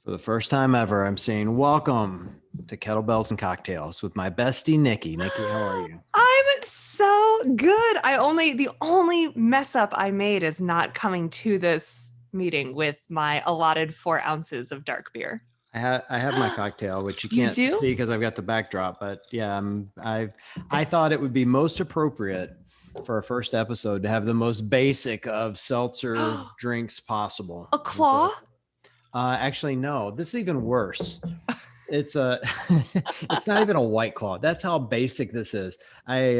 For the first time ever, I'm saying welcome to Kettlebells and Cocktails with my bestie, Niki. Niki, how are you? I'm so good. The only mess up I made is not coming to this meeting with my allotted 4 ounces of dark beer. I have my cocktail, which you You can't do? see because I've got the backdrop. But yeah, I thought it would be most appropriate for our first episode to have the most basic of seltzer drinks possible. A claw? Actually, no. This is even worse. It's a, it's not even a White Claw. That's how basic this is. It's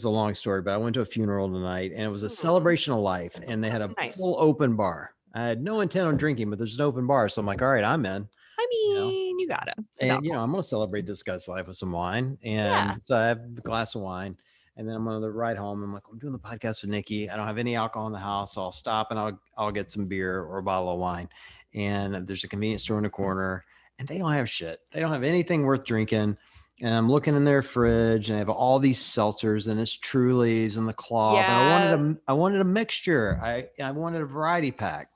a long story, but I went to a funeral tonight and it was a celebration of life and they had a Nice. full open bar. I had no intent on drinking, but there's an open bar. So I'm like, all right, I'm in, I you know, mean, you gotta. It's and, alcohol. I'm going to celebrate this guy's life with some wine. Yeah. And so I have a glass of wine and then I'm on the ride home. I'm like, I'm doing the podcast with Niki. I don't have any alcohol in the house. So I'll stop and I'll get some beer or a bottle of wine. And there's a convenience store in the corner and they don't have shit. They don't have anything worth drinking. And I'm looking in their fridge and they have all these seltzers and it's Trulies and the Claw. But Yes. I wanted a mixture. I wanted a variety pack.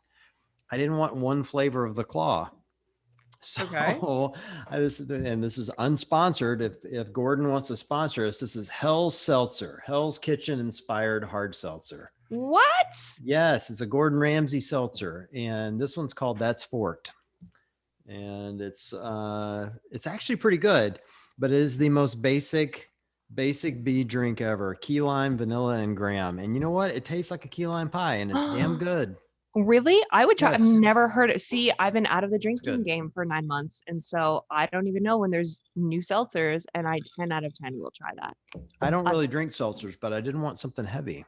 I didn't want one flavor of the Claw. So Okay. and this is unsponsored. If Gordon wants to sponsor us, this is Hell's Seltzer, Hell's Kitchen inspired hard seltzer. What? Yes, it's a Gordon Ramsay seltzer, and this one's called That's Forked, and it's actually pretty good, but it is the most basic B drink ever. Key lime, vanilla, and graham. And you know what? It tastes like a key lime pie, and it's damn good. Really? I would try. I've Yes, never heard it. See, I've been out of the it's drinking good. game for 9 months. And so I don't even know when there's new seltzers. And I 10 out of 10 will try that. I don't Uh, really drink seltzers, but I didn't want something heavy.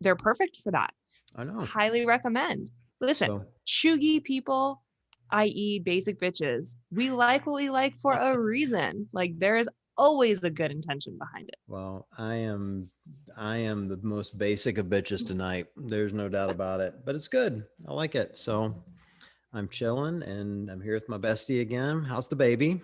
they're perfect for that. I know. Highly recommend. Listen, So chuggy people, i.e., basic bitches, we like what we like for a reason. Like there is always a good intention behind it. well, I am the most basic of bitches tonight. There's no doubt about it, but it's good. I like it. So I'm chilling and I'm here with my bestie again. How's the baby?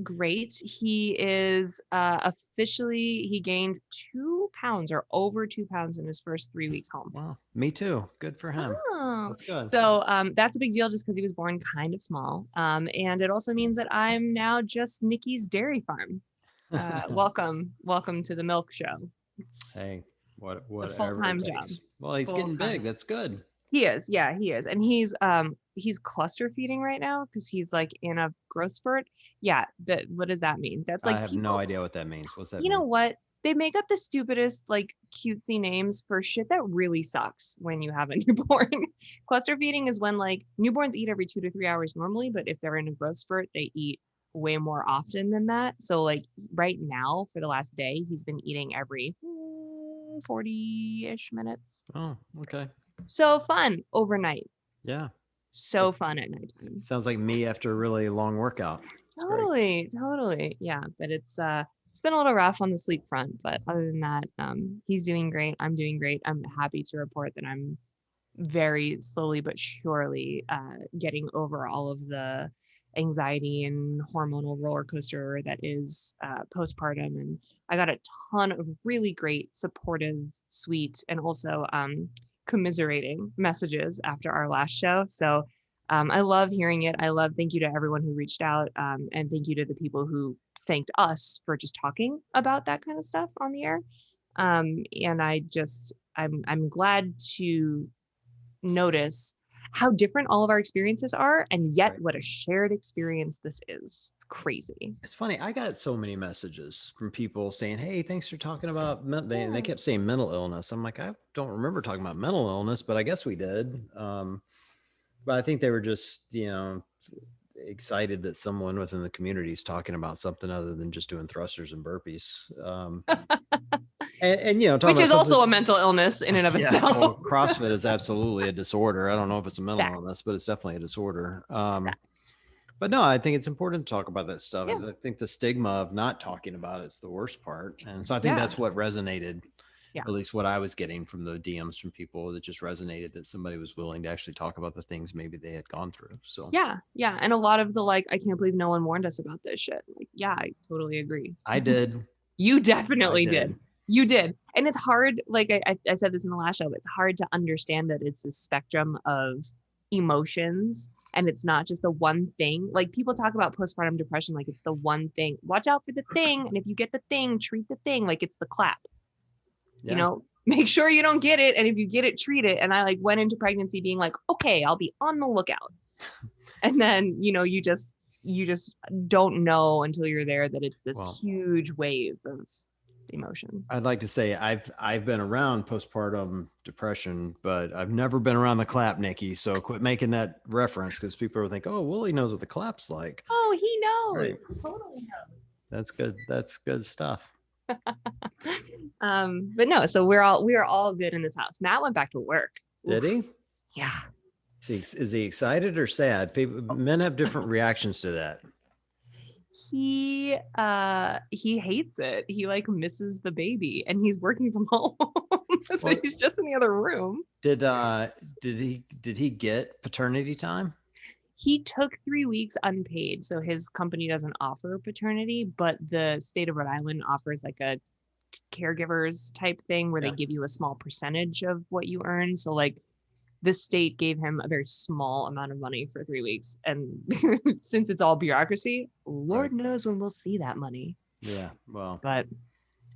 Great. He is officially he gained 2 pounds or over 2 pounds in his first 3 weeks home. Wow, me too. Good for him. Oh, That's good. so that's a big deal just because he was born kind of small. And it also means that I'm now just Nikki's dairy farm. Welcome to the milk show. Hey, It's a whatever it full-time job. takes. Well, he's Full getting big. time. That's good. He is, yeah, he is. And he's cluster feeding right now because he's like in a growth spurt. Yeah, what does that mean? That's I like have no people, idea what that means. What's that you know mean? what? They make up the stupidest, like cutesy names for shit that really sucks when you have a newborn. Cluster feeding is when like newborns eat every 2 to 3 hours normally, but if they're in a growth spurt, they eat way more often than that. So like right now for the last day, he's been eating every 40-ish minutes. Oh, okay. So fun overnight. Yeah. So fun at nighttime. Sounds like me after a really long workout. It's great. Totally. Yeah, but it's been a little rough on the sleep front, but other than that, he's doing great. I'm doing great. I'm happy to report that I'm very slowly but surely getting over all of the anxiety and hormonal roller coaster that is postpartum. And I got a ton of really great, supportive, sweet, and also commiserating messages after our last show. So I love hearing it. Thank you to everyone who reached out, and thank you to the people who thanked us for just talking about that kind of stuff on the air. And I'm glad to notice how different all of our experiences are, and yet Right. what a shared experience this is. It's crazy. It's funny. I got so many messages from people saying, "Hey, thanks for talking about." They Yeah. kept saying mental illness. I'm like, I don't remember talking about mental illness, but I guess we did. But I think they were just, excited that someone within the community is talking about something other than just doing thrusters and burpees. And talking Which about is also a something. mental illness in and of Yeah, itself. well, CrossFit is absolutely a disorder. I don't know if it's a mental Fact. illness, but it's definitely a disorder. Fact. But no, I think it's important to talk about that stuff. Yeah. I think the stigma of not talking about it's the worst part. And so I think Yeah. that's what resonated, Yeah. at least what I was getting from the DMs from people, that just resonated, that somebody was willing to actually talk about the things maybe they had gone through. So Yeah. And a lot of the like, I can't believe no one warned us about this shit. Like, yeah, I totally agree. I did. You definitely I did. did. You did. And it's hard, like I said this in the last show, but it's hard to understand that it's a spectrum of emotions And it's not just the one thing. Like people talk about postpartum depression, like it's the one thing. Watch out for the thing. And if you get the thing, treat the thing like it's the clap. Yeah. Make sure you don't get it. And if you get it, treat it. And I like went into pregnancy being like, okay, I'll be on the lookout. And then, you just don't know until you're there that it's this huge wave of emotion. I'd like to say I've been around postpartum depression, but I've never been around the clap, Niki. So quit making that reference because people will think, oh, Willie knows what the clap's like. Oh, he knows. Right. Totally knows. That's good. That's good stuff. But no, so we are all good in this house. Matt went back to work. Did he? Yeah. Is he excited or sad? Men have different reactions to that. He hates it. He like misses the baby, and he's working from home. So he's just in the other room. Did he get paternity time? He took 3 weeks unpaid. So his company doesn't offer paternity, but the state of Rhode Island offers like a caregivers type thing where they give you a small percentage of what you earn. So like the state gave him a very small amount of money for 3 weeks. And since it's all bureaucracy, Lord knows when we'll see that money. Yeah. Well, but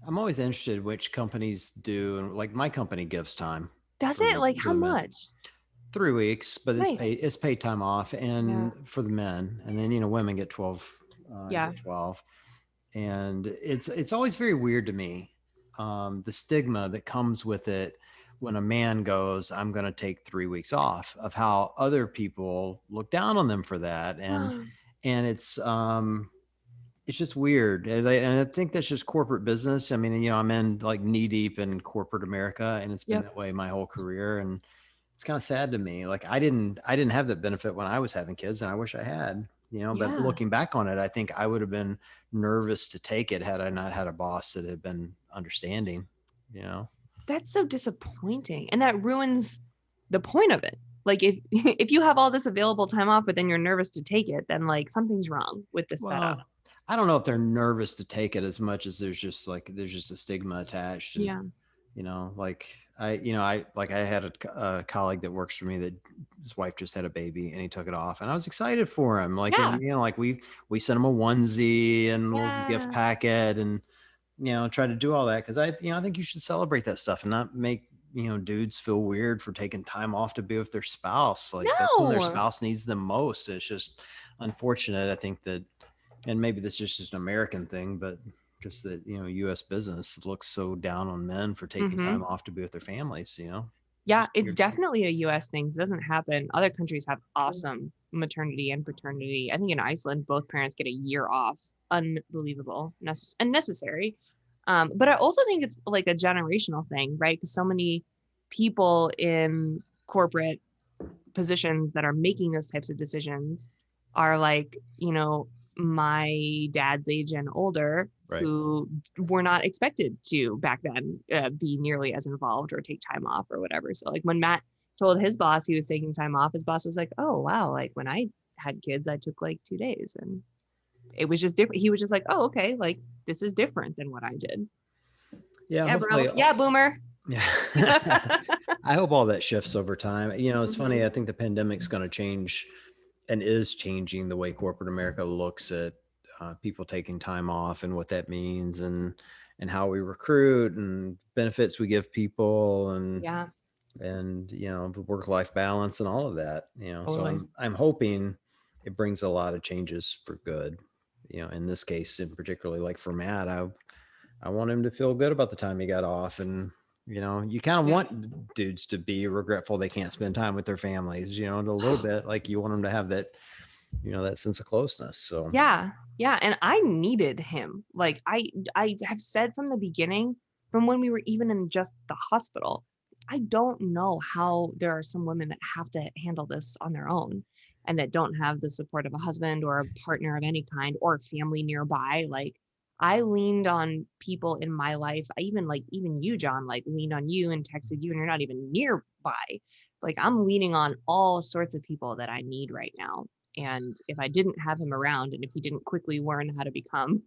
I'm always interested which companies do. And like my company gives time. Does it? Like how much? 3 weeks, but it's paid time off and for the men. And then, women get 12, 12. And it's always very weird to me. The stigma that comes with it when a man goes, I'm going to take 3 weeks off, of how other people look down on them for that. And it's just weird. And I think that's just corporate business. I mean, I'm in like knee deep in corporate America, and it's been that way my whole career. And it's kind of sad to me. Like I didn't have that benefit when I was having kids, and I wish I had, but looking back on it, I think I would have been nervous to take it had I not had a boss that had been understanding, That's so disappointing. And that ruins the point of it. Like if you have all this available time off, but then you're nervous to take it, then like something's wrong with the setup. I don't know if they're nervous to take it as much as there's just a stigma attached. And, I had a colleague that works for me that his wife just had a baby and he took it off, and I was excited for him. Like, we sent him a onesie and a little gift packet and, try to do all that. Cause I think you should celebrate that stuff and not make, dudes feel weird for taking time off to be with their spouse. Like that's when their spouse needs them most. It's just unfortunate. I think that, and maybe this is just an American thing, but just that, U.S. business looks so down on men for taking time off to be with their families, Yeah, it's definitely a U.S. thing. It doesn't happen. Other countries have awesome maternity and paternity. I think in Iceland, both parents get a year off. Unbelievable and necessary. But I also think it's like a generational thing, right? Because so many people in corporate positions that are making those types of decisions are like, my dad's age and older, who were not expected to back then be nearly as involved or take time off or whatever. So like when Matt told his boss he was taking time off, his boss was like, oh, wow. Like when I had kids, I took like 2 days, and it was just different. He was just like, oh, okay. Like this is different than what I did. Yeah. Bro. Yeah. Boomer. Yeah. I hope all that shifts over time. It's funny. I think the pandemic's going to change and is changing the way corporate America looks at people taking time off and what that means and how we recruit and benefits we give people and the work-life balance and all of that, so I'm hoping it brings a lot of changes for good, in this case, and particularly like for Matt, I want him to feel good about the time he got off. And you kind of want dudes to be regretful they can't spend time with their families, a little bit, like you want them to have that, that sense of closeness. So yeah. And I needed him. Like I have said from the beginning, from when we were even in just the hospital, I don't know how there are some women that have to handle this on their own and that don't have the support of a husband or a partner of any kind or family nearby. Like I leaned on people in my life. I even you, John, like leaned on you and texted you, and you're not even nearby. Like I'm leaning on all sorts of people that I need right now. And if I didn't have him around, and if he didn't quickly learn how to become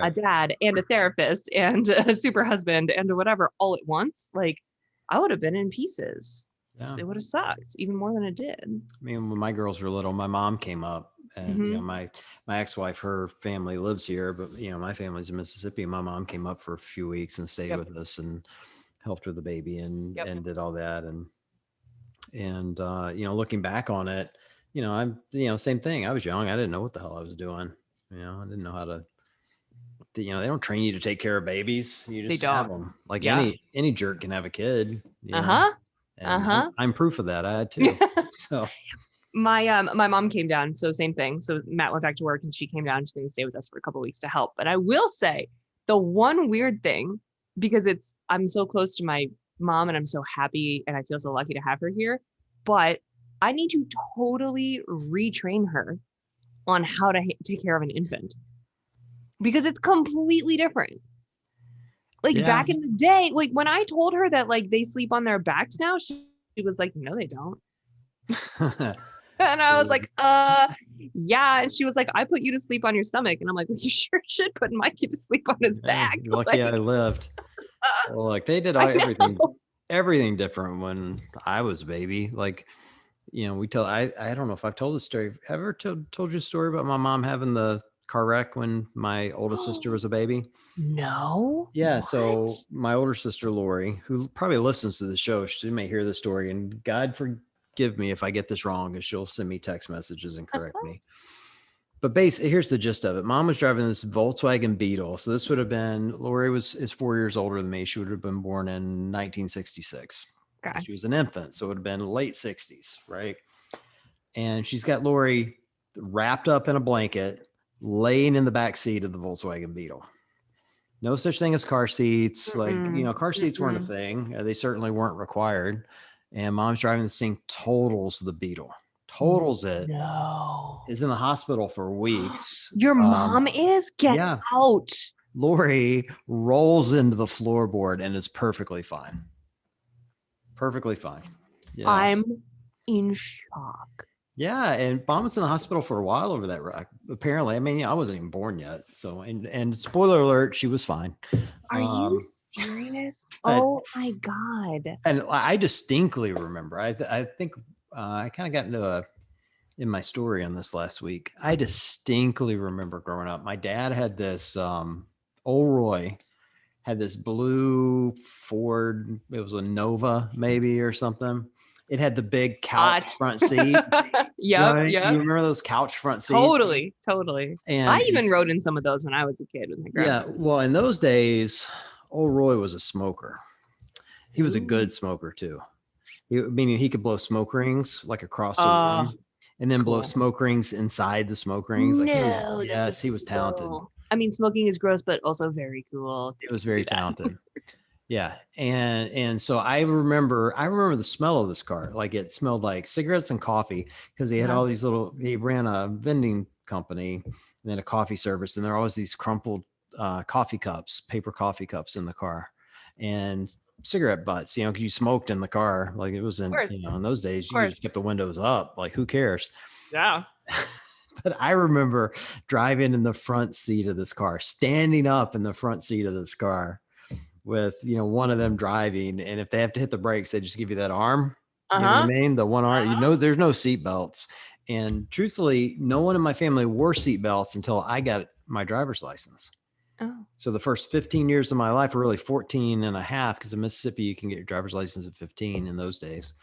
a dad and a therapist and a super husband and whatever all at once, like I would have been in pieces. Yeah. it would have sucked even more than it did. I mean, when my girls were little, my mom came up, and you know, my ex-wife, her family lives here, but you know, my family's in Mississippi. My mom came up for a few weeks and stayed Yep. with us and helped with the baby and Yep. did all that. And you know, looking back on it, you know, I'm, you know, same thing. I was young. I didn't know what the hell I was doing. You know, I didn't know how to, you know, they don't train you to take care of babies. You They just have don't. them. Like Yeah. any jerk can have a kid, you know, Uh-huh. and Uh-huh. I'm proof of that. I had two. So My mom came down, so same thing. So Matt went back to work and she came down. She's going to stay with us for a couple of weeks to help. But I will say the one weird thing, because I'm so close to my mom and I'm so happy and I feel so lucky to have her here, but I need to totally retrain her on how to take care of an infant because it's completely different. Like yeah. back in the day, like when I told her that like they sleep on their backs now, she was like, no, they don't. And I was like, yeah. And she was like, I put you to sleep on your stomach. And I'm like, well, you sure should put Mikey to sleep on his back. You're lucky Like, I lived. Well, like they did I everything different when I was a baby. Like, you know, I don't know if I've told this story. Have I ever told you a story about my mom having the car wreck when my oldest sister was a baby? No. Yeah. What? So my older sister, Lori, who probably listens to the show, she may hear the story, and God forgive me if I get this wrong, because she'll send me text messages and correct me. But basically, here's the gist of it. Mom was driving this Volkswagen Beetle. So this would have been, Lori is 4 years older than me. She would have been born in 1966. Okay. She was an infant. So it would have been late 60s, right? And she's got Lori wrapped up in a blanket, laying in the back seat of the Volkswagen Beetle. No such thing as car seats. Like, you know, car seats weren't a thing. They certainly weren't required. And mom's driving this thing, totals the Beetle, totals it. No. Is in the hospital for weeks. Your mom is? Get out. Lori rolls into the floorboard and is perfectly fine. Perfectly fine. Yeah. I'm in shock. Yeah, and mom was in the hospital for a while over that wreck. Apparently, I mean, I wasn't even born yet. So, and spoiler alert, she was fine. Are you serious? Oh my God. And I distinctly remember. I think I kind of got into in my story on this last week. I distinctly remember growing up. My dad had this old Roy had this blue Ford. It was a Nova maybe or something. It had the big couch front seat. Yeah. You remember those couch front seats? Totally. And I even rode in some of those when I was a kid with my grandma. Yeah. Well, in those days, old Roy was a smoker. He was a good smoker too. Meaning he could blow smoke rings like across the room, and then blow smoke rings inside the smoke rings. Like he was talented. I mean, smoking is gross, but also very cool. He was very talented. Yeah. And so I remember the smell of this car. Like it smelled like cigarettes and coffee, because he had all these he ran a vending company and then a coffee service. And there are always these crumpled coffee cups, paper coffee cups in the car, and cigarette butts, you know, because you smoked in the car. Like it was in, you know, in those days, you just kept the windows up. Like who cares? Yeah. But I remember driving in the front seat of this car, standing up in the front seat of this car with, you know, one of them driving. And if they have to hit the brakes, they just give you that arm. You know what I mean? The one arm, you know, there's no seat belts. And truthfully, no one in my family wore seat belts until I got my driver's license. Oh. So the first 15 years of my life, or really 14 and a half, because in Mississippi, you can get your driver's license at 15 in those days.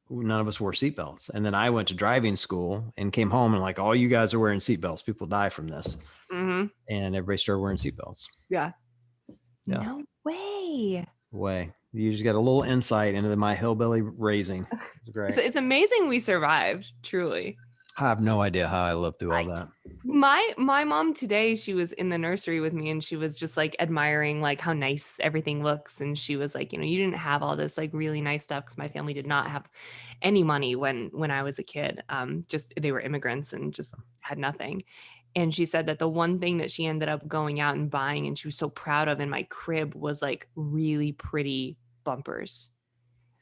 None of us wore seatbelts. And then I went to driving school and came home and like, all you guys are wearing seatbelts. People die from this. And everybody started wearing seatbelts. Yeah. No way. You just got a little insight into my hillbilly raising. It's great. It's amazing we survived, truly. I have no idea how I lived through all that. My mom today, she was in the nursery with me and she was just like admiring like how nice everything looks. And she was like, you know, you didn't have all this like really nice stuff, because my family did not have any money when I was a kid. Just they were immigrants and just had nothing. And she said that the one thing that she ended up going out and buying and she was so proud of in my crib was like really pretty bumpers.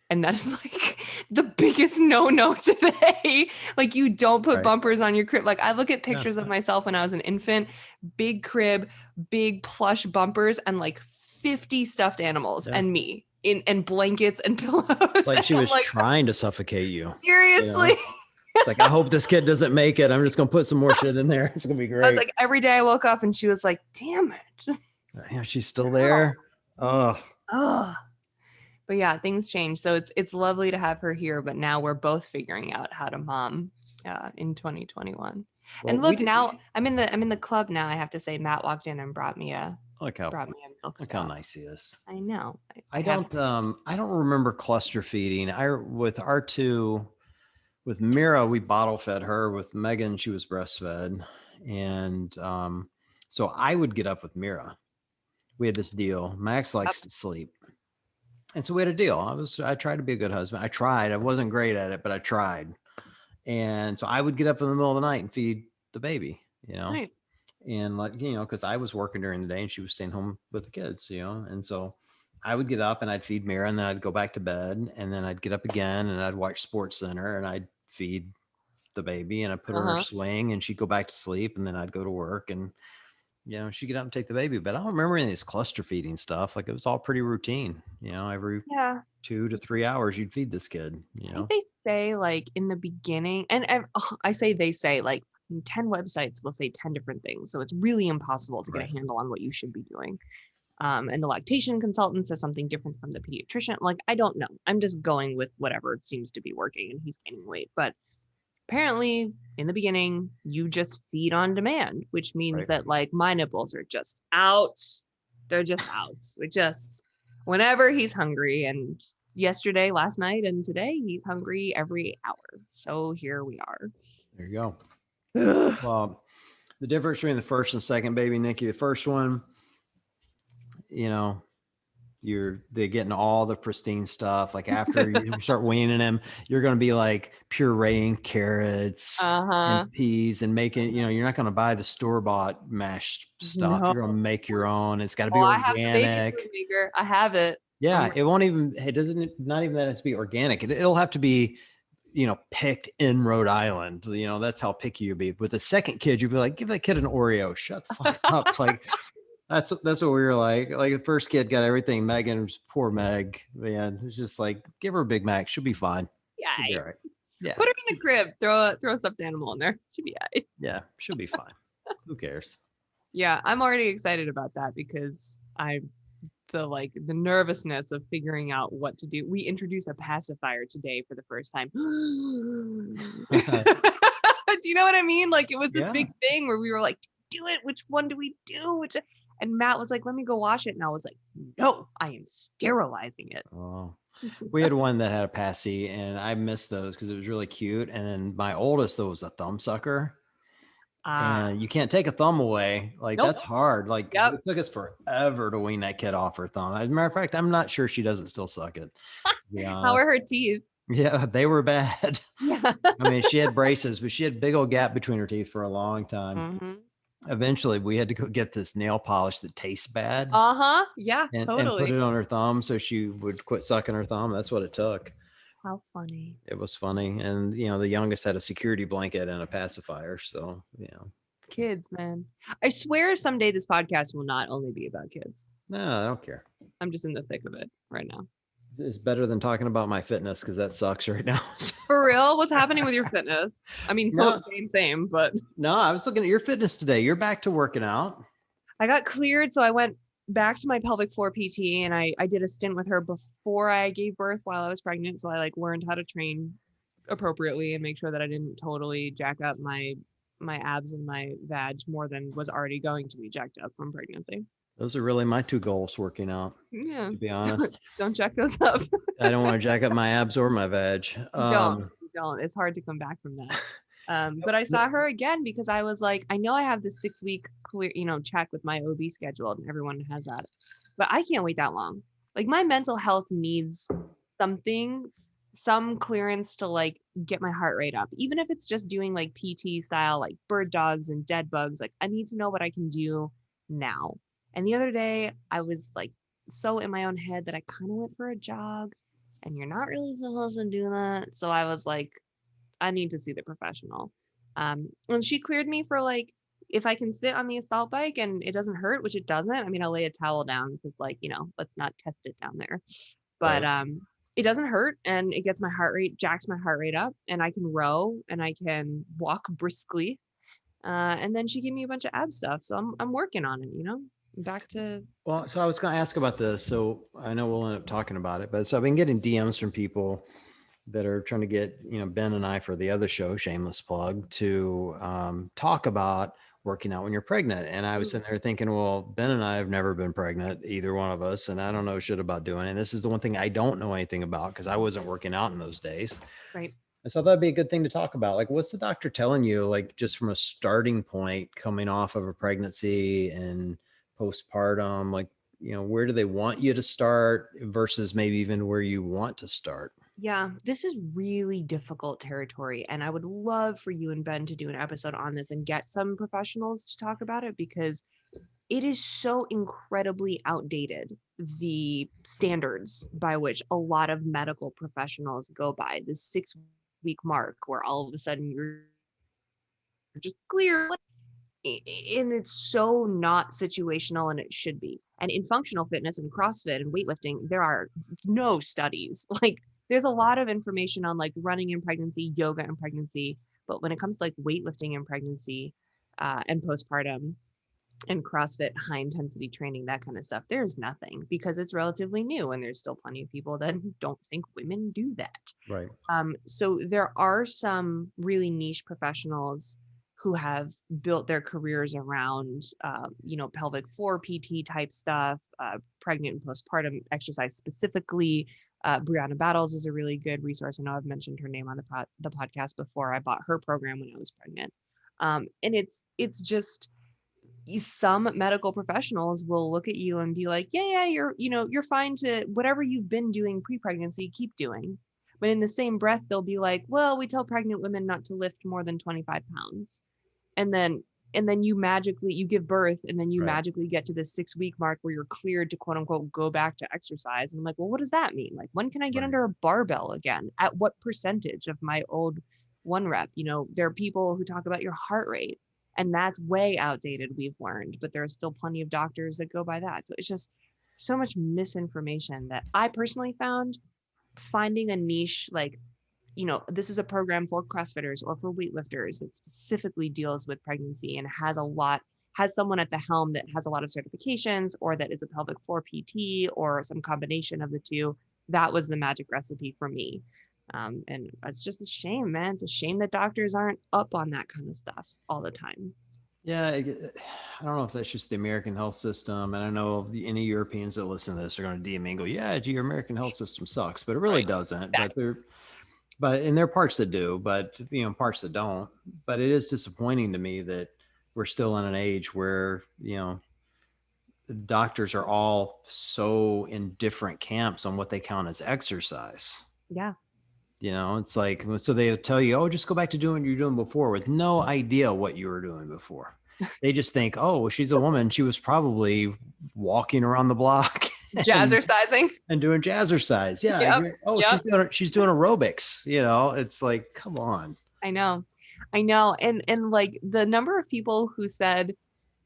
And that is like the biggest no-no today. Like you don't put bumpers on your crib. Like I look at pictures of myself when I was an infant, big crib, big plush bumpers, and like 50 stuffed animals and me. and blankets and pillows. Like And she I'm was like, trying to suffocate you, you seriously? know? It's like, I hope this kid doesn't make it. I'm just going to put some more shit in there. It's going to be I was great. like, every day I woke up and she was like, damn it. Yeah, she's still No. there. Oh, Ugh. But yeah, things change. So it's lovely to have her here, but now we're both figuring out how to mom in 2021. well, And we look, did. now I'm in the club now. I have to say, Matt walked in and brought me a Look how milk look how stout. nice he is. I know. I don't remember cluster feeding. With R2, with Mira, we bottle fed her. With Megan, she was breastfed. And so I would get up with Mira. We had this deal. Max likes to sleep. And so we had a deal. I tried to be a good husband. I wasn't great at it, but I tried. And so I would get up in the middle of the night and feed the baby, Nice. and because I was working during the day and she was staying home with the kids, and so I would get up and I'd feed Mira and then I'd go back to bed and then I'd get up again and I'd watch Sports Center and I'd feed the baby and I'd put her in her swing and she'd go back to sleep and then I'd go to work and she'd get up and take the baby. But I don't remember any of this cluster feeding stuff. Like it was all pretty routine, every 2 to 3 hours you'd feed this kid. I think they say like in the beginning, and I say they say like 10 websites will say 10 different things. So it's really impossible to get a handle on what you should be doing. And the lactation consultant says something different from the pediatrician. Like, I don't know. I'm just going with whatever seems to be working and he's gaining weight. But apparently in the beginning, you just feed on demand, which means that like my nipples are just out. They're just out. Whenever he's hungry. And yesterday, last night, and today, he's hungry every hour. So here we are. There you go. Well, the difference between the first and second baby, Niki, the first one, they're getting all the pristine stuff. Like after you start weaning them, you're going to be like pureeing carrots and peas and making, you're not going to buy the store-bought mashed stuff. You're going to make your own. It's got to be organic. I have the baby food maker. I have it. Yeah. Not even that it's be organic. It'll have to be, picked in Rhode Island. That's how picky you'll be. With the second kid, you'll be like, give that kid an Oreo. Shut the fuck up. Like, that's what we were like. Like the first kid got everything. Megan's poor Meg, man. It's just like, give her a Big Mac. She'll be fine. Yeah. She'll be all right. Yeah. Put her in the crib. Throw a stuffed animal in there. She'll be all right. Yeah. She'll be fine. Who cares? Yeah. I'm already excited about that because the nervousness of figuring out what to do. We introduced a pacifier today for the first time. Do you know what I mean? Like it was this big thing where we were like, do it. Which one do we do? And Matt was like, let me go wash it. And I was like, no, I am sterilizing it. Oh, we had one that had a passy and I missed those because it was really cute. And then my oldest, though, was a thumb sucker. And you can't take a thumb away. Like that's hard. Like it took us forever to wean that kid off her thumb. As a matter of fact, I'm not sure she doesn't still suck it. How are her teeth? Yeah, they were bad. Yeah. I mean, she had braces, but she had a big old gap between her teeth for a long time. Mm-hmm. Eventually, we had to go get this nail polish that tastes bad. Yeah, totally. And put it on her thumb so she would quit sucking her thumb. That's what it took. How funny. It was funny. And, the youngest had a security blanket and a pacifier. So, Kids, man. I swear someday this podcast will not only be about kids. No, I don't care. I'm just in the thick of it right now. It's better than talking about my fitness because that sucks right now. For real? What's happening with your fitness? I mean, same, but. No, I was looking at your fitness today. You're back to working out. I got cleared, so I went back to my pelvic floor PT and I did a stint with her before I gave birth while I was pregnant. So I learned how to train appropriately and make sure that I didn't totally jack up my abs and my vag more than was already going to be jacked up from pregnancy. Those are really my two goals, working out. Yeah. To be honest. Don't jack those up. I don't want to jack up my abs or my vag. Don't. It's hard to come back from that. But I saw her again because I was like, I know I have this 6-week clear, check with my OB scheduled and everyone has that, but I can't wait that long. Like my mental health needs some clearance to get my heart rate up, even if it's just doing PT style, bird dogs and dead bugs. I need to know what I can do now. And the other day I was so in my own head that I kind of went for a jog, and you're not really supposed to do that. So I was like, I need to see the professional. And she cleared me for if I can sit on the assault bike and it doesn't hurt, which it doesn't. I mean, I'll lay a towel down because let's not test it down there. but Right. it doesn't hurt, and it gets my heart rate, jacks my heart rate up, and I can row and I can walk briskly. And then she gave me a bunch of ab stuff, so I'm working on it. Back to Well, so I was going to ask about this. So I know we'll end up talking about it, but so I've been getting DMs from people that are trying to get, Ben and I for the other show, shameless plug, to talk about working out when you're pregnant. And I was sitting there thinking, well, Ben and I have never been pregnant, either one of us, and I don't know shit about doing it. And this is the one thing I don't know anything about because I wasn't working out in those days. right. And so that'd be a good thing to talk about. Like, what's the doctor telling you, like, just from a starting point coming off of a pregnancy and postpartum, like, where do they want you to start versus maybe even where you want to start? Yeah, this is really difficult territory. And I would love for you and Ben to do an episode on this and get some professionals to talk about it because it is so incredibly outdated, the standards by which a lot of medical professionals go by, the 6 week mark, where all of a sudden you're just clear. And it's so not situational, and it should be. And in functional fitness and CrossFit and weightlifting, there are no studies. Like, there's a lot of information on like running in pregnancy, yoga in pregnancy, but when it comes to like weightlifting in pregnancy and postpartum and CrossFit, high intensity training, that kind of stuff, there's nothing because it's relatively new, and there's still plenty of people that don't think women do that. Right. So there are some really niche professionals who have built their careers around, pelvic floor PT type stuff, pregnant and postpartum exercise specifically. Brianna Battles is a really good resource. I know I've mentioned her name on the podcast before. I bought her program when I was pregnant. And it's just, some medical professionals will look at you and be like, yeah, you're fine to whatever you've been doing pre-pregnancy, keep doing. But in the same breath, they'll be like, well, we tell pregnant women not to lift more than 25 pounds. And then you give birth, and then you Right. magically get to the 6 week mark where you're cleared to quote unquote go back to exercise. And I'm like, well, what does that mean? Like, when can I get Right. under a barbell again? At what percentage of my old one rep? There are people who talk about your heart rate, and that's way outdated, we've learned, but there are still plenty of doctors that go by that. So it's just so much misinformation that I personally found. Finding a niche, like, this is a program for CrossFitters or for weightlifters that specifically deals with pregnancy and has someone at the helm that has a lot of certifications, or that is a pelvic floor PT or some combination of the two. That was the magic recipe for me. And it's just a shame, man. It's a shame that doctors aren't up on that kind of stuff all the time. Yeah, I don't know if that's just the American health system, and I know any Europeans that listen to this are going to DM me and go, "Yeah, gee, your American health system sucks," but it really Right. doesn't. Exactly. And there are parts that do, but parts that don't. But it is disappointing to me that we're still in an age where the doctors are all so in different camps on what they count as exercise. Yeah. It's like, so they tell you, oh, just go back to doing what you're doing before, with no idea what you were doing before. They just think, oh, well, she's a woman. She was probably walking around the block Jazzercising. and doing jazzercise. Yeah. Yep. Oh, Yep. she's doing aerobics. It's like, come on. I know. And like the number of people who said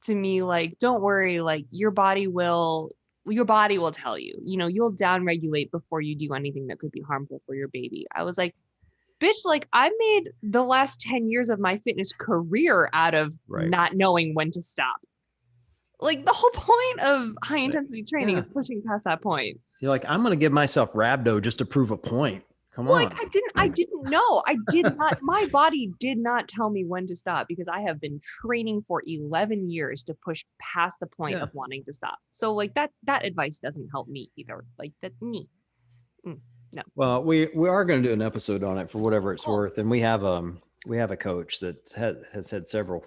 to me, like, don't worry, like your body will tell you, you'll downregulate before you do anything that could be harmful for your baby. I was like, bitch, like I made the last 10 years of my fitness career out of Right. not knowing when to stop. Like, the whole point of high intensity training is pushing past that point. You're like, I'm going to give myself rhabdo just to prove a point. Come on. Like, I didn't know. I did not, my body did not tell me when to stop because I have been training for 11 years to push past the point of wanting to stop. So like that advice doesn't help me either. Like that me. No. Well, we are going to do an episode on it for whatever it's worth. And we have a coach that has had several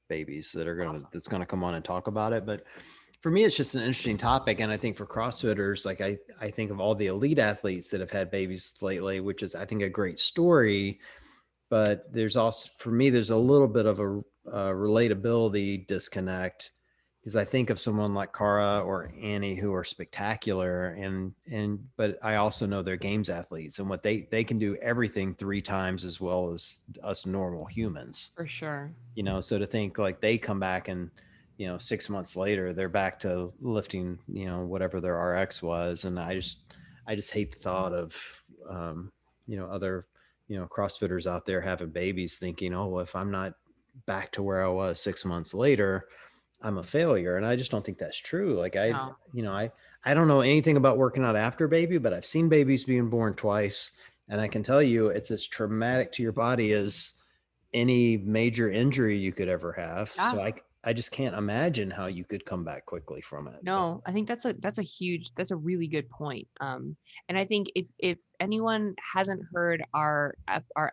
babies that's going to come on and talk about it. But for me, it's just an interesting topic. And I think for CrossFitters, like I think of all the elite athletes that have had babies lately, which is, I think, a great story. But there's also, for me, there's a little bit of a relatability disconnect, because I think of someone like Cara or Annie who are spectacular, but I also know they're games athletes, and what they can do everything 3 times as well as us normal humans. For sure. So to think like they come back and 6 months later they're back to lifting whatever their RX was, and I I just hate the thought of, other, CrossFitters out there having babies thinking, oh, well, if I'm not back to where I was 6 months later, I'm a failure. And I just don't think that's true. Like No. I don't know anything about working out after baby, but I've seen babies being born twice. And I can tell you it's as traumatic to your body as any major injury you could ever have. Yeah. So I just can't imagine how you could come back quickly from it. No, I think that's a really good point. And I think if anyone hasn't heard our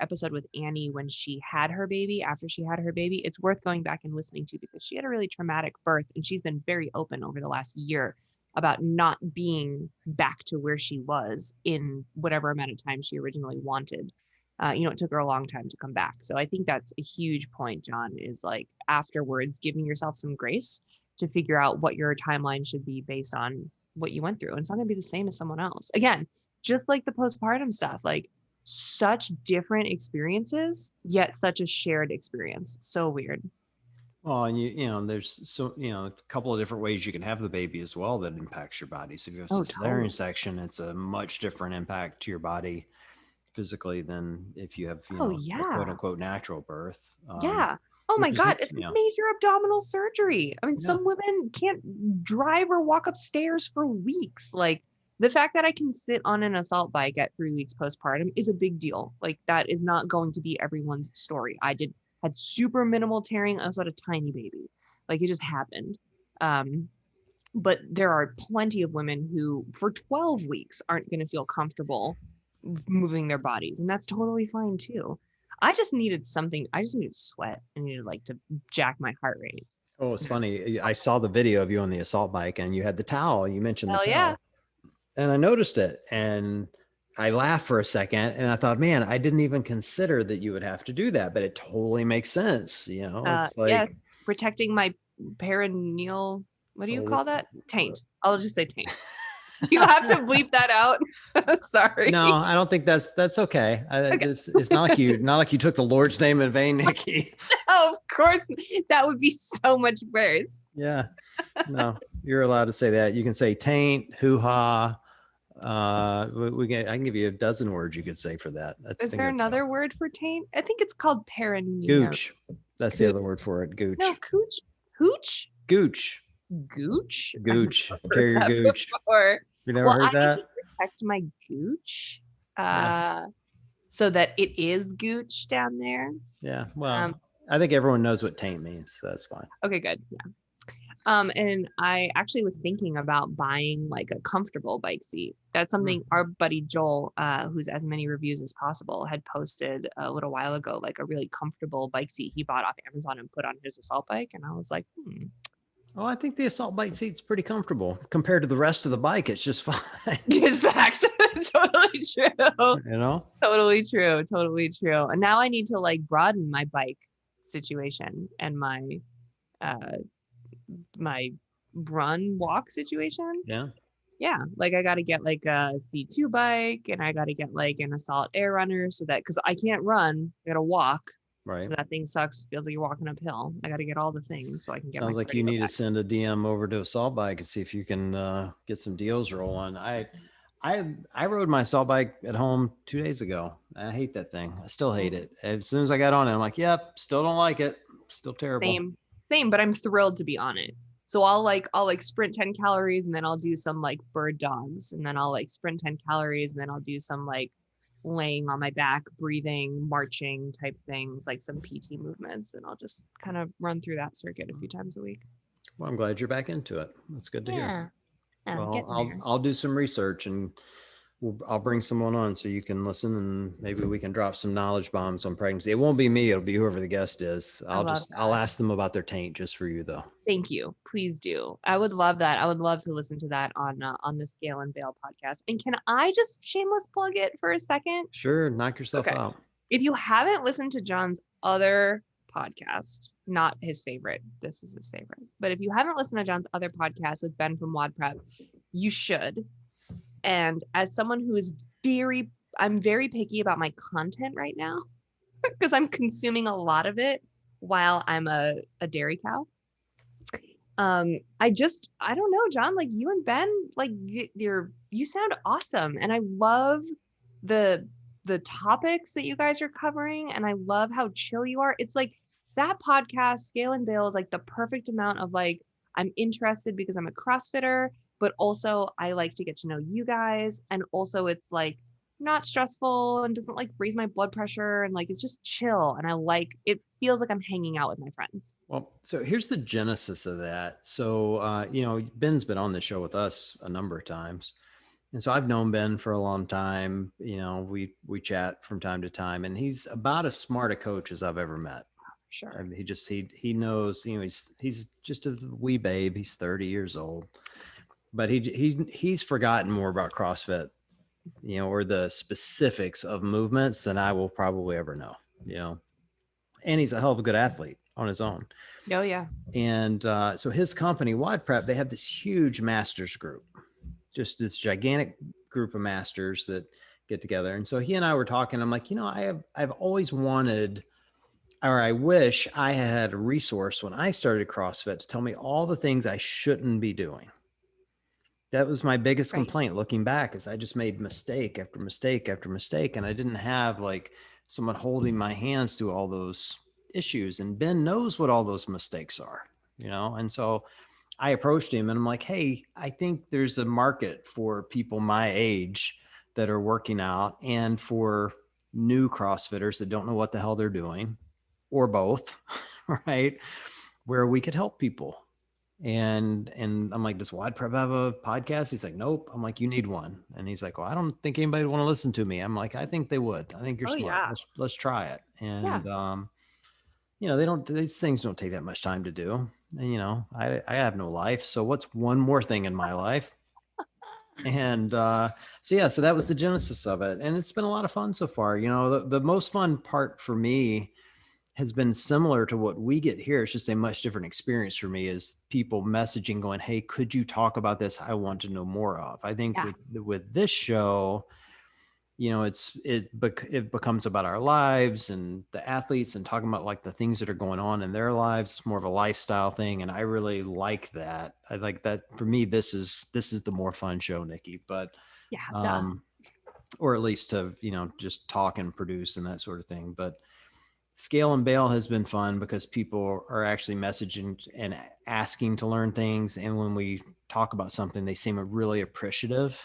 episode with Annie when she had her baby, after she had her baby, it's worth going back and listening to, because she had a really traumatic birth, and she's been very open over the last year about not being back to where she was in whatever amount of time she originally wanted. It took her a long time to come back. So I think that's a huge point, John, is like afterwards giving yourself some grace to figure out what your timeline should be based on what you went through. And it's not going to be the same as someone else. Again, just like the postpartum stuff, like such different experiences, yet such a shared experience. So weird. Well, and there's a couple of different ways you can have the baby as well that impacts your body. So if you have a cesarean Totally. section, it's a much different impact to your body physically than if you have, a quote unquote natural birth. Yeah. Oh my God, it's major abdominal surgery. I mean, some women can't drive or walk upstairs for weeks. Like the fact that I can sit on an assault bike at 3 weeks postpartum is a big deal. Like that is not going to be everyone's story. Had super minimal tearing. I was had a tiny baby. Like it just happened. But there are plenty of women who for 12 weeks aren't going to feel comfortable moving their bodies. And that's totally fine too. I just needed something. I just needed sweat. I needed like to jack my heart rate. Oh, it's funny. I saw the video of you on the assault bike and you had the towel. You mentioned the towel. Yeah. And I noticed it and I laughed for a second and I thought, man, I didn't even consider that you would have to do that, but it totally makes sense. It's like yes, protecting my perineal. What do you call that? Taint. I'll just say taint. You have to bleep that out. Sorry. No, I don't think that's okay. Okay. It's not like you took the Lord's name in vain, Niki. Oh, of course, that would be so much worse. Yeah, no, you're allowed to say that. You can say taint, hoo-ha. I can give you a dozen words you could say for that. Is there another word for taint? I think it's called perineum. Gooch. That's the other word for it. Gooch. No, cooch. Hooch. Gooch. Gooch. Gooch. Carry your gooch. You never heard that? I need to protect my gooch, so that it is gooch down there. Yeah. Well, I think everyone knows what taint means, so that's fine. Okay, good. Yeah. And I actually was thinking about buying like a comfortable bike seat. That's something our buddy Joel, who's as many reviews as possible, had posted a little while ago, like a really comfortable bike seat he bought off Amazon and put on his assault bike. And I was like, Oh, I think the assault bike seat's pretty comfortable compared to the rest of the bike. It's just fine. It's facts. Totally true. Totally true. Totally true. And now I need to like broaden my bike situation and my run walk situation. Yeah, like I got to get like a C2 bike and I got to get like an assault air runner, so that because I can't run, I got to walk. Right. So that thing sucks. Feels like you're walking uphill. I got to get all the things so I can get. Sounds like you need to send a DM over to Assault Bike and see if you can get some deals rolling. I rode my assault bike at home 2 days ago. I hate that thing. I still hate it. As soon as I got on it, I'm like, yep, still don't like it. Still terrible. Same, but I'm thrilled to be on it. So I'll sprint 10 calories and then I'll do some like bird dogs, and then I'll like sprint 10 calories and then I'll do some like laying on my back, breathing, marching type things, like some PT movements, and I'll just kind of run through that circuit a few times a week. Well, I'm glad you're back into it. That's good to hear. Well, I'll do some research and I'll bring someone on so you can listen, and maybe we can drop some knowledge bombs on pregnancy. It won't be me. It'll be whoever the guest is. I'll ask them about their taint just for you though. Thank you. Please do. I would love that. I would love to listen to that on the Scale and Bail podcast. And can I just shameless plug it for a second? Sure. Knock yourself out. If you haven't listened to John's other podcast, not his favorite, this is his favorite, but if you haven't listened to John's other podcast with Ben from Wad Prep, you should. And as someone who is I'm very picky about my content right now because I'm consuming a lot of it while I'm a dairy cow. I don't know, John, like you and Ben, like you sound awesome. And I love the topics that you guys are covering. And I love how chill you are. It's like that podcast, Scale and Bale, is like the perfect amount of like, I'm interested because I'm a CrossFitter, but also I like to get to know you guys. And also it's like not stressful and doesn't like raise my blood pressure. And like, it's just chill. And I like, it feels like I'm hanging out with my friends. Well, so here's the genesis of that. So, Ben's been on the show with us a number of times. And so I've known Ben for a long time. We chat from time to time, and he's about as smart a coach as I've ever met. I Sure. mean, he knows, he's just a wee babe. He's 30 years old, but he's forgotten more about CrossFit, or the specifics of movements than I will probably ever know, and he's a hell of a good athlete on his own. Oh, yeah. And so his company, Wide Prep, they have this huge masters group, just this gigantic group of masters that get together. And so he and I were talking. I'm like, I've always wanted, or I wish I had a resource when I started CrossFit to tell me all the things I shouldn't be doing. That was my biggest complaint looking back, is I just made mistake after mistake after mistake. And I didn't have like someone holding my hands through all those issues. And Ben knows what all those mistakes are, and so I approached him and I'm like, hey, I think there's a market for people my age that are working out, and for new CrossFitters that don't know what the hell they're doing, or both, right? Where we could help people. And I'm like, does Wide Prep have a podcast? He's like, nope. I'm like, you need one. And he's like, well, I don't think anybody would want to listen to me. I'm like, I think they would. I think you're smart. Yeah. Let's try it. And these things don't take that much time to do. And, I have no life. So what's one more thing in my life? And so that was the genesis of it. And it's been a lot of fun so far. The most fun part for me has been similar to what we get here. It's just a much different experience for me, is people messaging going, hey, could you talk about this? I want to know more of. I think with this show, it becomes about our lives and the athletes, and talking about like the things that are going on in their lives. It's more of a lifestyle thing. And I really like that. I like that. For me, this is the more fun show, Niki, but or at least to, just talk and produce and that sort of thing. But Scale and Bale has been fun because people are actually messaging and asking to learn things. And when we talk about something, they seem really appreciative.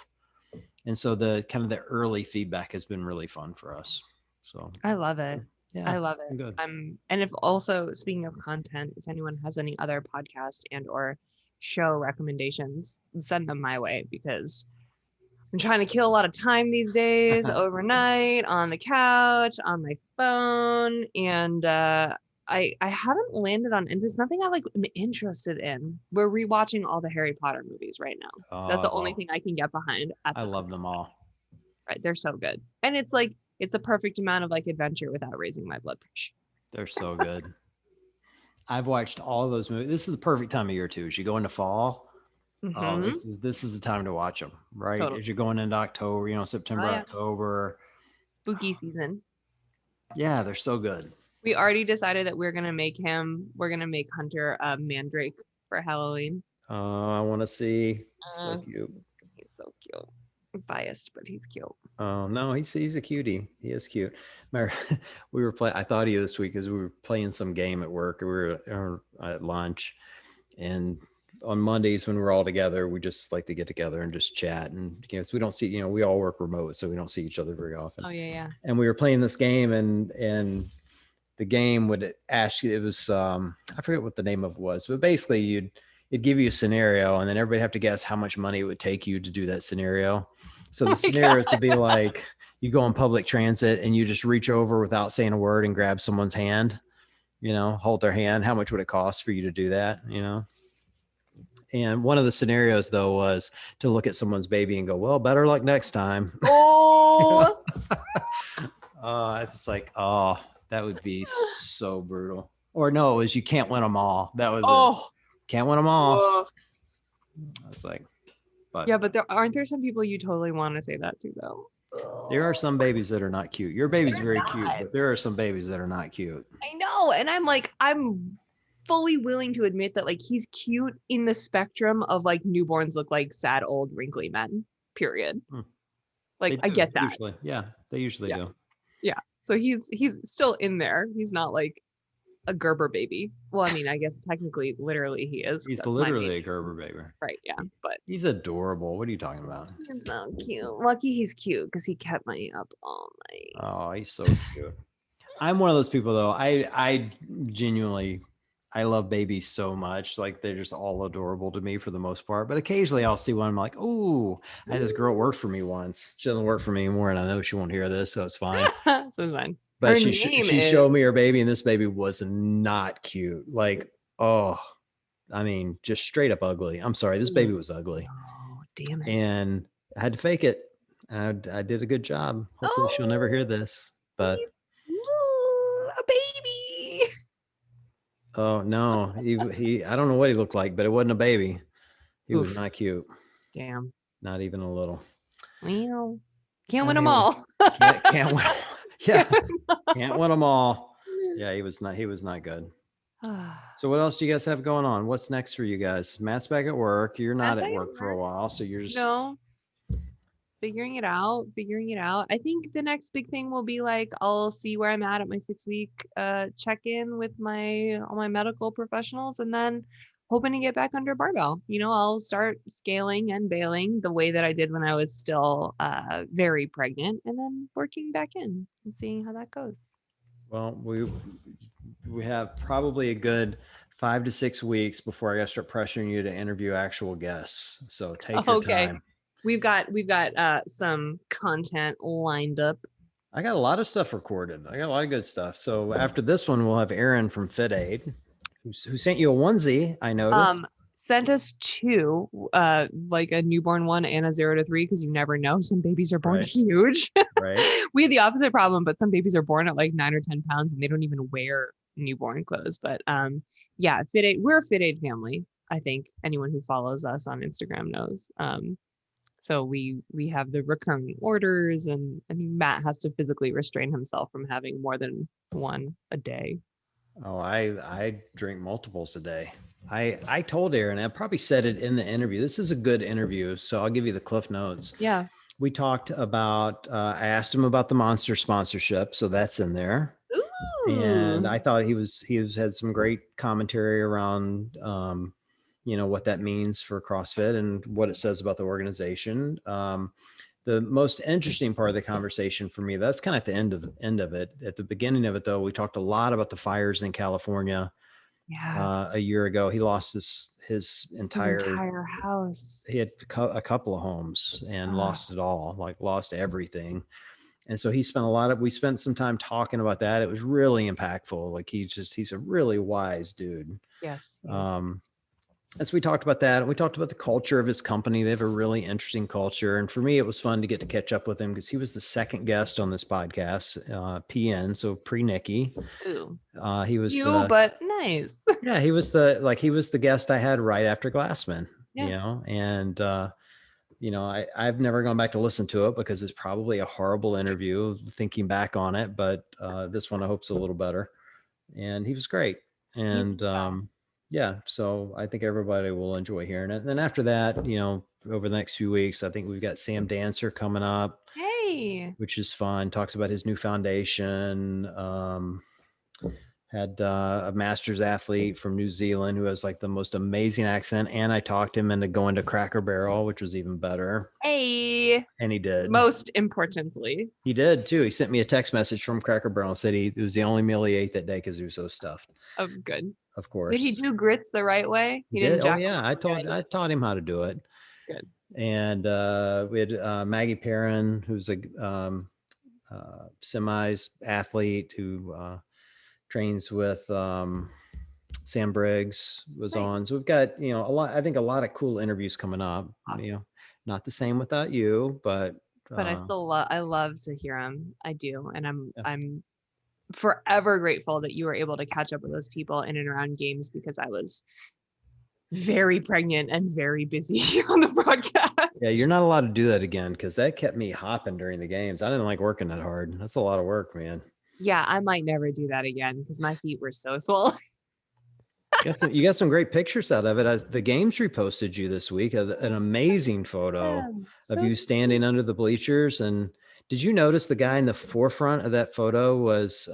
And so the kind of the early feedback has been really fun for us. So I love it. Yeah, I love it. good. And if also, speaking of content, if anyone has any other podcast and or show recommendations, send them my way, because I'm trying to kill a lot of time these days, overnight, on the couch, on my phone. And I haven't landed on, and there's nothing I like am interested in. We're rewatching all the Harry Potter movies right now. That's the only thing I can get behind. I love them all. Right. They're so good. And it's like, it's a perfect amount of like adventure without raising my blood pressure. They're so good. I've watched all of those movies. This is the perfect time of year too. As you go into fall, this is the time to watch them, right? Totally. As you're going into October, September, October. Spooky season. Yeah, they're so good. We already decided that we're gonna make Hunter a mandrake for Halloween. Oh, I want to see. So cute. He's so cute. I'm biased, but he's cute. Oh no, he's a cutie. He is cute. We were playing. I thought of you this week because we were playing some game at work. We were at lunch, and on Mondays when we're all together, we just like to get together and just chat. And so we don't see, we all work remote, so we don't see each other very often. Oh yeah. And we were playing this game, and the game would ask you. It was I forget what the name of it was, but basically it'd give you a scenario, and then everybody have to guess how much money it would take you to do that scenario. So the scenarios would be like, you go on public transit and you just reach over without saying a word and grab someone's hand, hold their hand. How much would it cost for you to do that? And one of the scenarios though was to look at someone's baby and go, well, better luck next time. Oh, it's like, oh, that would be so brutal. Or no, it was, you can't win them all. That was can't win them all. Whoa. I was like, but yeah, but aren't there some people you totally want to say that to though? There are some babies that are not cute. Your baby's very cute, but there are some babies that are not cute. I know. And I'm like, I'm fully willing to admit that like he's cute in the spectrum of like newborns look like sad old wrinkly men, period. Hmm. Like They I do get that. usually. Yeah, they usually Yeah. do. Yeah. So he's still in there. He's not like a Gerber baby. Well, I mean, I guess technically, literally he is. He's That's my literally baby. a Gerber baby. Right. Yeah. But He's adorable. What are you talking about? he's so cute. Lucky he's cute because he kept me up all night. Oh, he's so cute. I'm one of those people though. I genuinely I love babies so much. Like they're just all adorable to me for the most part. But occasionally I'll see one. I'm like, oh, I had this girl work for me once. She doesn't work for me anymore, and I know she won't hear this, so it's fine. So it's fine. But Her she name she is showed me her baby, and this baby was not cute. Like, oh, I mean, just straight up ugly. I'm sorry, this baby was ugly, Oh, damn it. and I had to fake it. I did a good job. Hopefully, she'll never hear this. But a baby. oh no, he I don't know what he looked like, but it wasn't a baby. He was not cute. Damn. Not even a little. Well, can't win them all. Can't win. Yeah, can't win them all. Yeah, he was not good. So what else do you guys have going on? What's next for you guys? Matt's back at work. You're not at work for a while, so you're just no figuring it out. I think the next big thing will be like I'll see where I'm at my 6-week check-in with all my medical professionals, and then hoping to get back under barbell. I'll start scaling and bailing the way that I did when I was still very pregnant, and then working back in and seeing how that goes. Well, we have probably a good 5 to 6 weeks before I got to start pressuring you to interview actual guests. So take your time. We've got some content lined up. I got a lot of stuff recorded. I got a lot of good stuff. So after this one, we'll have Aaron from Fit Aid, who sent you a onesie. I noticed. Sent us two, like a newborn one and a 0 to 3, because you never know. Some babies are born huge. Right. We have the opposite problem, but some babies are born at like 9 or 10 pounds and they don't even wear newborn clothes. But yeah, Fit Aid. We're a Fit Aid family. I think anyone who follows us on Instagram knows. So we have the recurring orders, and I think Matt has to physically restrain himself from having more than one a day. Oh, I drink multiples a day. I told Aaron, I probably said it in the interview. This is a good interview, so I'll give you the cliff notes. Yeah. We talked about, I asked him about the Monster sponsorship, so that's in there. Ooh. And I thought he had some great commentary around, what that means for CrossFit and what it says about the organization. The most interesting part of the conversation for me, that's kind of at the end of it. At the beginning of it, though, we talked a lot about the fires in California. Yes. A year ago, he lost his entire house. He had a couple of homes and lost it all, like lost everything. And so we spent some time talking about that. It was really impactful. Like he's a really wise dude. Yes. As we talked about that, we talked about the culture of his company. They have a really interesting culture. And for me, it was fun to get to catch up with him because he was the second guest on this podcast, PN. So pre-Niki. He was but nice. Yeah. He was the guest I had right after Glassman, and, I've never gone back to listen to it because it's probably a horrible interview thinking back on it, but this one I hope's a little better. And he was great. And so I think everybody will enjoy hearing it. And then after that, over the next few weeks, I think we've got Sam Dancer coming up. Hey, which is fun. Talks about his new foundation. Had a master's athlete from New Zealand who has like the most amazing accent. And I talked him into going to Cracker Barrel, which was even better. Hey. And he did. Most importantly. He did too. He sent me a text message from Cracker Barrel and said it was the only meal he ate that day because he was so stuffed. Oh, good. Of course. Did he do grits the right way? He did. Oh yeah. I taught him how to do it. Good. And we had Maggie Perrin, who's a semis athlete who trains with Sam Briggs was on. So we've got, a lot of cool interviews coming up. Awesome. Not the same without you, but I still I love to hear him. I do. And I'm forever grateful that you were able to catch up with those people in and around games, because I was very pregnant and very busy on the broadcast. Yeah, you're not allowed to do that again, because that kept me hopping during the games. I didn't like working that hard. That's a lot of work, man. Yeah, I might never do that again because my feet were so swollen. You got some great pictures out of it. The games reposted you this week, an amazing photo of So you standing sweet. under the bleachers. And did you notice the guy in the forefront of that photo was,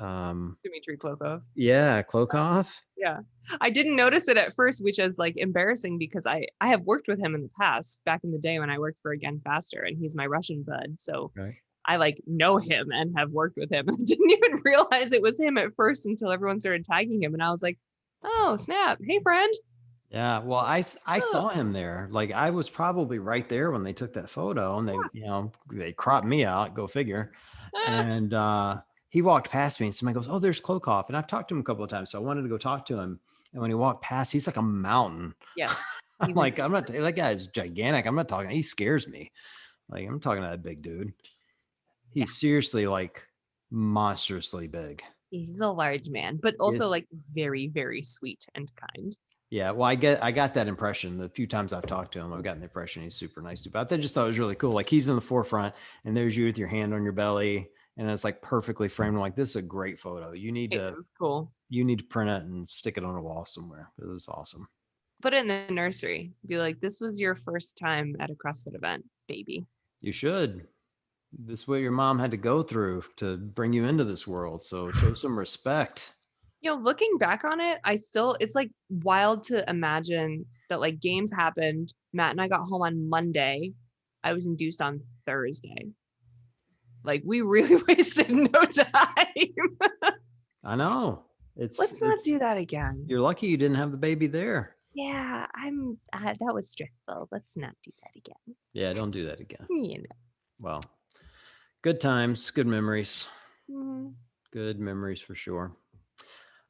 Dimitri Klokov. yeah, Klokov? Yeah. I didn't notice it at first, which is like embarrassing because I have worked with him in the past, back in the day when I worked for Again Faster, and he's my Russian bud. So Right. I like know him and have worked with him. I didn't even realize it was him at first until everyone started tagging him. And I was like, oh, snap. Hey, friend. Yeah. Well, I saw him there. Like I was probably right there when they took that photo, and they cropped me out, go figure. And he walked past me and somebody goes, "Oh, there's Klokov." And I've talked to him a couple of times. So I wanted to go talk to him. And when he walked past, he's like a mountain. Yeah. I'm like, I'm not, that guy's gigantic. I'm not talking, he scares me. Like, I'm talking to that big dude. He's seriously like monstrously big. He's a large man, but also like very, very sweet and kind. Yeah, well, I got that impression. The few times I've talked to him, I've gotten the impression he's super nice to. But I just thought it was really cool. Like he's in the forefront, and there's you with your hand on your belly, and it's like perfectly framed. I'm like, this is a great photo. You need to cool. You need to print it and stick it on a wall somewhere. This is awesome. Put it in the nursery. Be like, this was your first time at a CrossFit event, baby. You should. This is what your mom had to go through to bring you into this world. So show some respect. Looking back on it, it's like wild to imagine that like games happened. Matt and I got home on Monday. I was induced on Thursday. Like we really wasted no time. I know. Let's not do that again. You're lucky you didn't have the baby there. Yeah, that was stressful. Let's not do that again. Yeah, don't do that again. You know. Well, good times, good memories. Mm-hmm. Good memories for sure.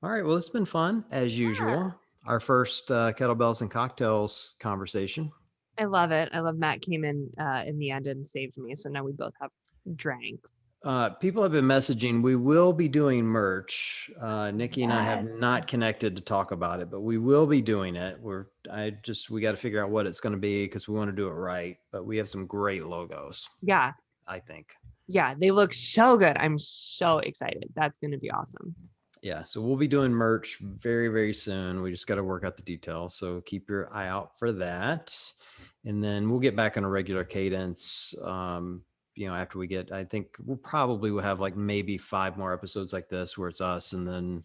All right. Well, it's been fun as usual. Our first Kettlebells and Cocktails conversation. I love it. I love Matt came in the end and saved me. So now we both have drinks. People have been messaging. We will be doing merch. Niki and I have not connected to talk about it, but we will be doing it. We got to figure out what it's going to be because we want to do it right. But we have some great logos. Yeah. I think. Yeah, they look so good. I'm so excited. That's going to be awesome. Yeah, so we'll be doing merch very, very soon. We just got to work out the details. So keep your eye out for that. And then we'll get back on a regular cadence. After I think we'll have like maybe 5 more episodes like this where it's us, and then,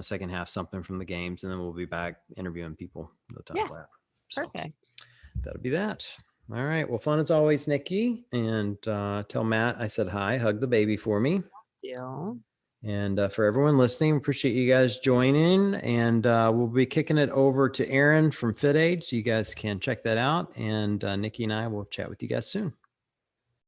second half something from the games, and then we'll be back interviewing people. No time flat. So perfect. That'll be that. All right. Well, fun as always, Niki. And tell Matt I said hi. Hug the baby for me. Deal. And for everyone listening, appreciate you guys joining. And we'll be kicking it over to Aaron from Fit Aid, so you guys can check that out. And Niki and I will chat with you guys soon.